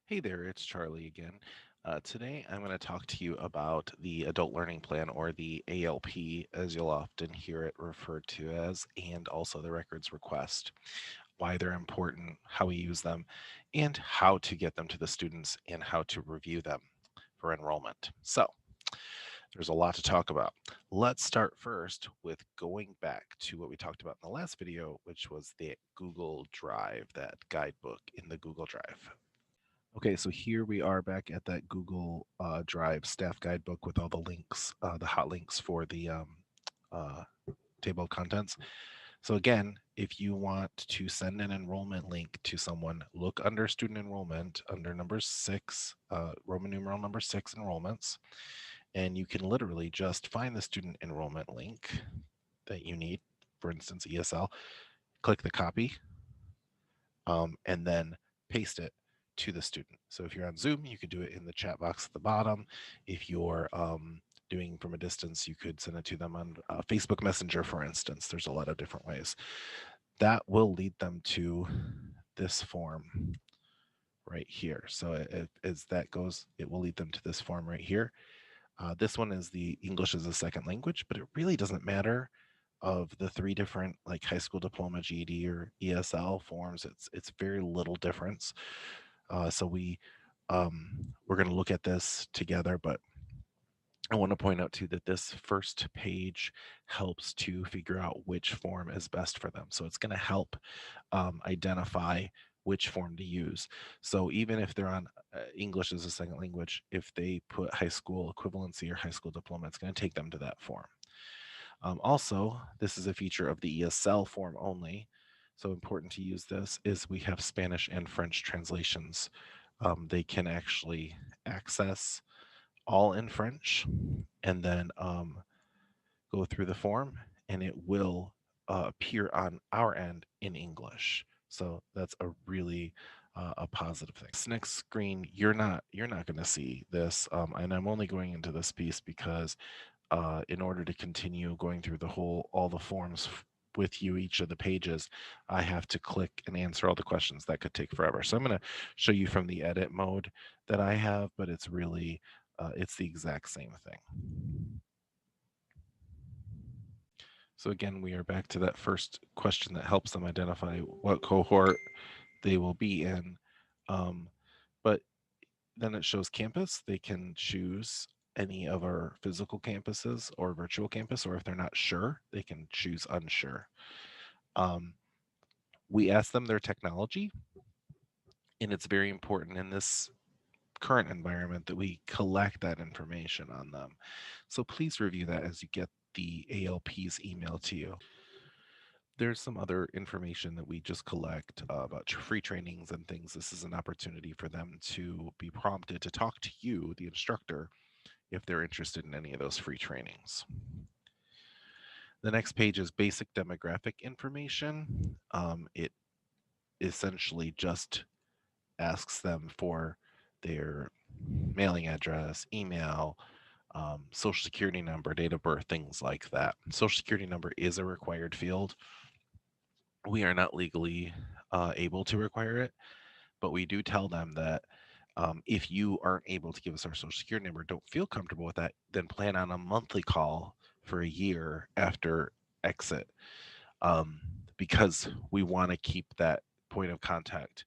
Hey there, it's Charlie again. Today I'm going to talk to you about the Adult Learning Plan, or the ALP, as you'll often hear it referred to as, and also the records request, why they're important, how we use them, and how to get them to the students and how to review them for enrollment. So there's a lot to talk about. Let's start first with going back to what we talked about in the last video, which was the Google Drive, that guidebook in the Google Drive. Okay, so here we are back at that Google Drive staff guidebook with all the links, the hot links for the uh, table of contents. So again, if you want to send an enrollment link to someone, look under student enrollment under number 6, Roman numeral number 6, enrollments, and you can literally just find the student enrollment link that you need, for instance, ESL, click the copy, and then paste it to the student. So if you're on Zoom, you could do it in the chat box at the bottom. If you're doing from a distance, you could send it to them on Facebook Messenger, for instance. There's a lot of different ways. That will lead them to this form right here. So as that goes, it will lead them to this form right here. This one is the English as a second language, but it really doesn't matter of the 3 different, like, high school diploma, GED, or ESL forms. It's very little difference. So we're going to look at this together, but I want to point out too that this first page helps to figure out which form is best for them. So it's going to help identify which form to use. So even if they're on English as a second language, if they put high school equivalency or high school diploma, it's going to take them to that form. Also, this is a feature of the ESL form only. So important to use this is we have Spanish and French translations. They can actually access all in French and then go through the form, and it will appear on our end in English. So that's a really a positive thing. This next screen, you're not going to see this, and I'm only going into this piece because in order to continue going through all the forms with you, each of the pages, I have to click and answer all the questions. That could take forever. So I'm going to show you from the edit mode that I have, but it's really, it's the exact same thing. So again, we are back to that first question that helps them identify what cohort they will be in. But then it shows campus. They can choose any of our physical campuses or virtual campus, or if they're not sure, they can choose unsure. We ask them their technology, and it's very important in this current environment that we collect that information on them. So please review that as you get the ALP's email to you. There's some other information that we just collect about free trainings and things. This is an opportunity for them to be prompted to talk to you, the instructor, if they're interested in any of those free trainings. The next page is basic demographic information. It essentially just asks them for their mailing address, email, social security number, date of birth, things like that. Social security number is a required field. We are not legally able to require it, but we do tell them that if you aren't able to give us our social security number, don't feel comfortable with that, then plan on a monthly call for a year after exit, um, because we want to keep that point of contact.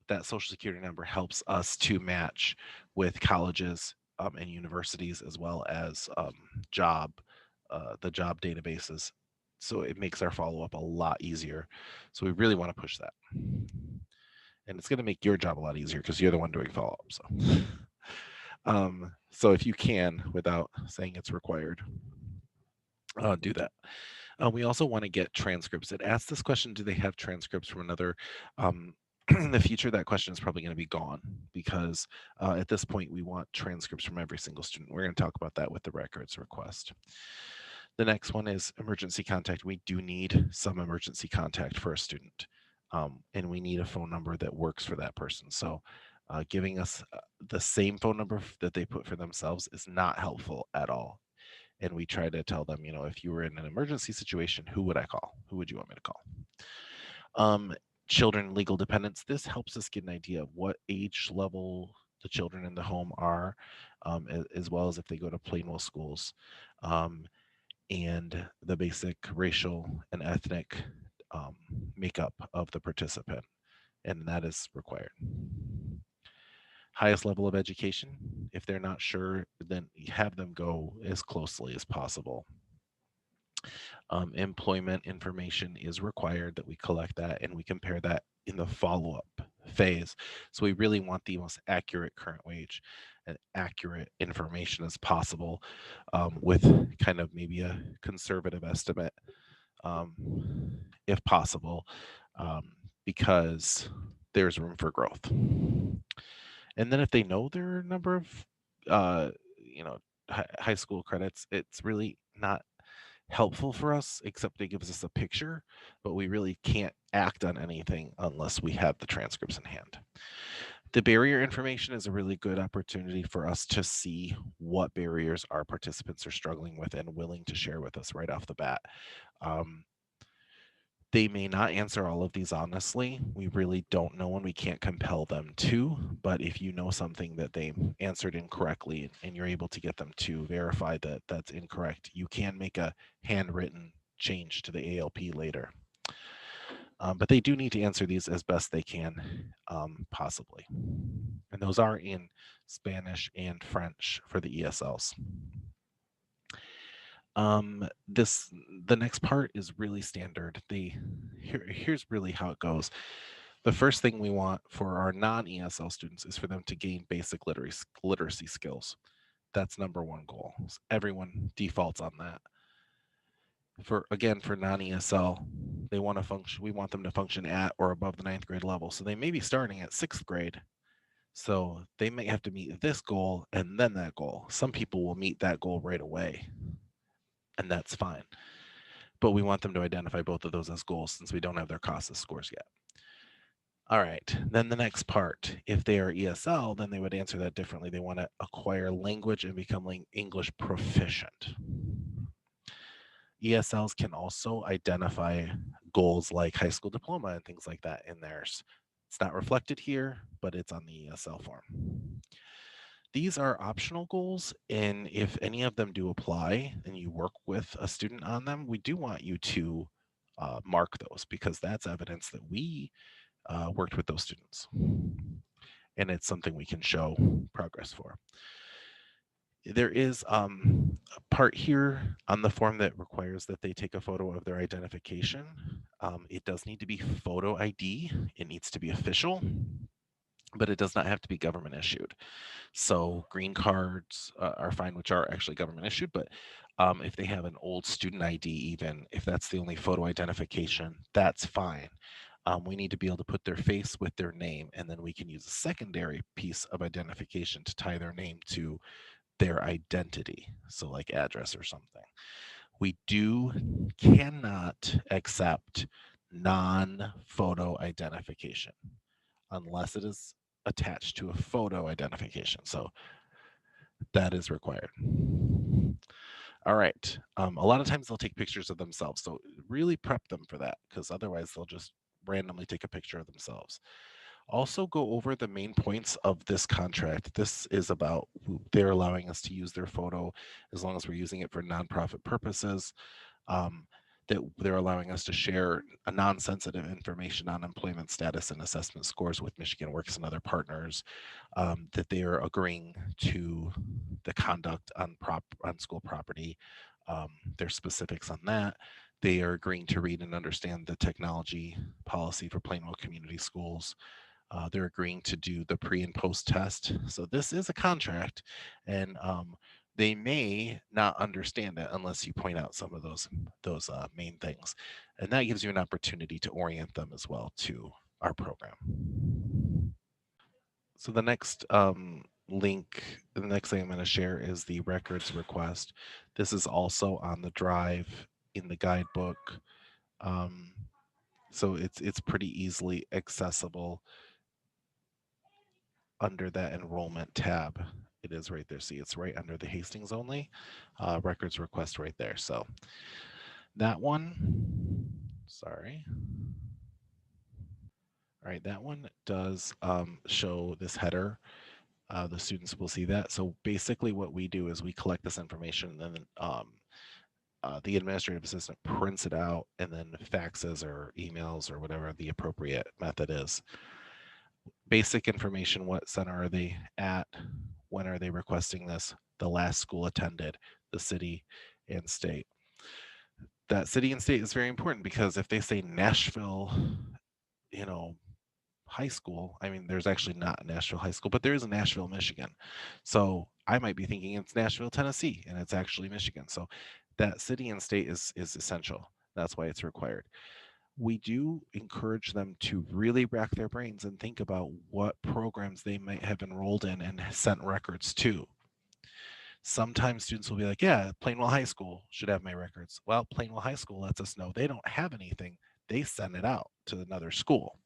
That social security number helps us to match with colleges and universities, as well as the job databases. So it makes our follow up a lot easier. So we really want to push that. And it's going to make your job a lot easier because you're the one doing follow up. So if you can, without saying it's required, do that. We also want to get transcripts. It asks this question: do they have transcripts from another? In the future, that question is probably going to be gone because at this point, we want transcripts from every single student. We're going to talk about that with the records request. The next one is emergency contact. We do need some emergency contact for a student, and we need a phone number that works for that person. So giving us the same phone number that they put for themselves is not helpful at all. And we try to tell them, if you were in an emergency situation, who would I call? Who would you want me to call? children legal dependents. This helps us get an idea of what age level the children in the home are, as well as if they go to Plainwell schools, um, and the basic racial and ethnic um, makeup of the participant, and that is required. Highest level of education. If they're not sure, then have them go as closely as possible. Employment information is required that we collect that and we compare that in the follow-up phase. So we really want the most accurate current wage and accurate information as possible, with kind of maybe a conservative estimate, um, if possible, um, because there's room for growth. And then if they know their number of, you know, high school credits, it's really not helpful for us, except it gives us a picture, but we really can't act on anything unless we have the transcripts in hand. The barrier information is a really good opportunity for us to see what barriers our participants are struggling with and willing to share with us right off the bat. Um, they may not answer all of these honestly. We really don't know and we can't compel them to. But if you know something that they answered incorrectly and you're able to get them to verify that that's incorrect, you can make a handwritten change to the ALP later. But they do need to answer these as best they can, possibly. And those are in Spanish and French for the ESLs. This the next part is really standard. Here's really how it goes. The first thing we want for our non-ESL students is for them to gain basic literacy skills. That's number one goal. Everyone defaults on that. For non-ESL, they want to function. We want them to function at or above the ninth grade level. So they may be starting at sixth grade. So they may have to meet this goal and then that goal. Some people will meet that goal right away, and that's fine. But we want them to identify both of those as goals since we don't have their CASA scores yet. All right, then the next part, if they are ESL, then they would answer that differently. They want to acquire language and become English proficient. ESLs can also identify goals like high school diploma and things like that in theirs. It's not reflected here, but it's on the ESL form. These are optional goals, and if any of them do apply and you work with a student on them, we do want you to mark those because that's evidence that we worked with those students. And it's something we can show progress for. There is a part here on the form that requires that they take a photo of their identification. It does need to be photo ID. It needs to be official, but it does not have to be government issued. So green cards are fine, which are actually government issued, but if they have an old student ID, even if that's the only photo identification, that's fine. We need to be able to put their face with their name, and then we can use a secondary piece of identification to tie their name to their identity. So like address or something. We cannot accept non-photo identification unless it is attached to a photo identification. So that is required. All right. A lot of times they'll take pictures of themselves. So really prep them for that because otherwise they'll just randomly take a picture of themselves. Also go over the main points of this contract. This is about they're allowing us to use their photo as long as we're using it for nonprofit purposes. Um, that they're allowing us to share a non-sensitive information on employment status and assessment scores with Michigan Works and other partners, that they are agreeing to the conduct on school property, their specifics on that. They are agreeing to read and understand the technology policy for Plainville Community Schools. They're agreeing to do the pre and post test. So this is a contract, and they may not understand it unless you point out some of those main things, and that gives you an opportunity to orient them as well to our program. So the next thing I'm going to share is the records request. This is also on the drive in the guidebook, um, so it's pretty easily accessible under that enrollment tab. It is right there. See, it's right under the Hastings only records request right there. So that one, sorry. All right, that one does show this header. The students will see that. So basically what we do is we collect this information and then the administrative assistant prints it out and then faxes or emails or whatever the appropriate method is. Basic information: what center are they at, when are they requesting this, the last school attended, the city and state. That city and state is very important because if they say Nashville, you know, high school, I mean, there's actually not a Nashville high school, but there is a Nashville, Michigan. So I might be thinking it's Nashville, Tennessee, and it's actually Michigan. So that city and state is essential. That's why it's required. We do encourage them to really rack their brains and think about what programs they might have enrolled in and sent records to. Sometimes students will be like, yeah, Plainwell High School should have my records. Well, Plainwell High School lets us know they don't have anything. They send it out to another school.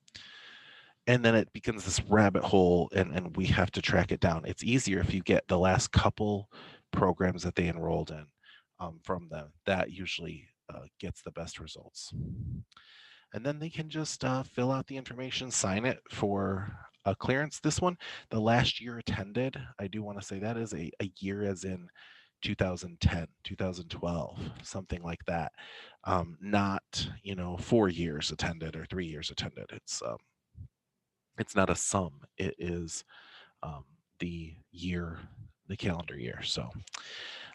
And then it becomes this rabbit hole, and we have to track it down. It's easier if you get the last couple programs that they enrolled in from them. That usually gets the best results. And then they can just fill out the information, sign it for a clearance. This one, the last year attended, I do want to say that is a year as in 2010, 2012, something like that. Not, 4 years attended or 3 years attended. It's not a sum. It is um, the year, the calendar year. So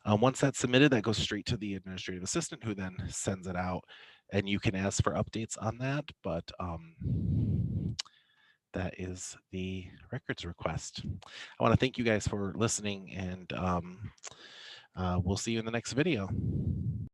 once that's submitted, that goes straight to the administrative assistant who then sends it out, and you can ask for updates on that. But that is the records request. I want to thank you guys for listening, and we'll see you in the next video.